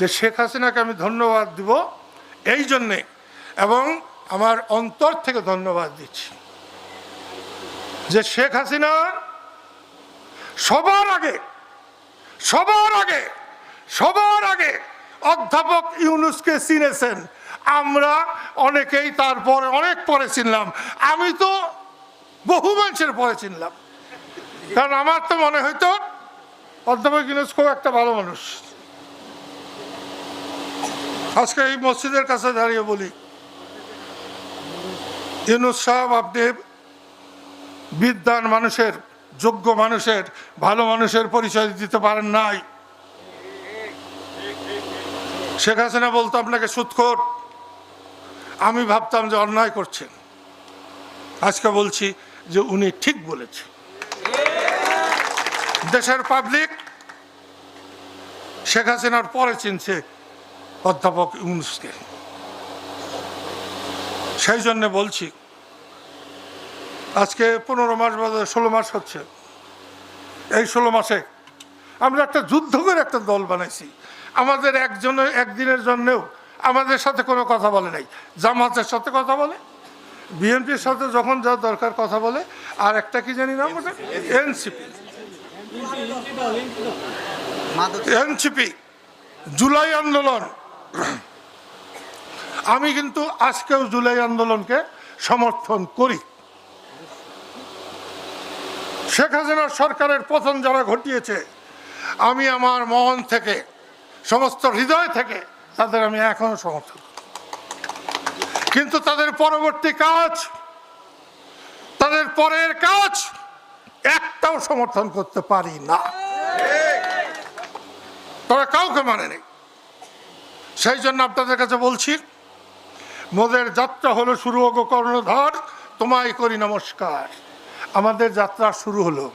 যে শেখ হাসিনাকে আমি ধন্যবাদ দিব এই জন্যে, এবং আমার অন্তর থেকে ধন্যবাদ দিচ্ছি যে শেখ হাসিনা সবার আগে অধ্যাপক ইউনূসকে চিনেছেন। আমরা অনেকেই তারপরে অনেক পরে চিনলাম, আমি তো বহু মানুষের পরে চিনলাম, কারণ আমার তো মনে হইতো অধ্যাপক ইউনূস খুব একটা ভালো মানুষ। আজকে এই মসজিদের কাছে দাঁড়িয়ে বলি, ইউনূস সাহেব, আপনি বিদ্বান মানুষের, যোগ্য মানুষের, ভালো মানুষের পরিচয় দিতে পারেন নাই। শেখ হাসিনা বলতো আপনাকে সুদখোর, আমি ভাবতাম যে অন্যায় করছেন। আজকে বলছি যে উনি ঠিক বলেছেন। দেশের পাবলিক শেখ হাসিনার পরে চিনছে অধ্যাপক ইউনূসকে। সেই জন্য বলছি, আজকে 15 মাস বাদে 16 মাস হচ্ছে। এই 16 মাসে আমরা একটা যুদ্ধ করে একটা দল বানাইছি। আমাদের একদিনের জন্যেও আমাদের সাথে কোনো কথা বলে নাই। জামাতের সাথে কথা বলে, বিএনপির সাথে যখন যা দরকার কথা বলে, আর একটা কি জানি নাম ওটা, এনসিপি, জুলাই আন্দোলন। আমি কিন্তু আজকেও জুলাই আন্দোলনকে সমর্থন করি। শেখ হাসিনার সরকারের পতন যারা ঘটিয়েছে, আমি আমার মন থেকে, সমস্ত হৃদয় থেকে তাদের আমি এখনো সমর্থন করি। কিন্তু তাদের পরবর্তী কাজ, তাদের পরের কাজ একটাও সমর্থন করতে পারি না। তারা কাউকে মানে নেই। সেই জন্য আপনাদের কাছে বলছি, মোদের যাত্রা হলো শুরু হোক কর্ণধার, তোমায় করি নমস্কার। আমাদের যাত্রা শুরু হলো।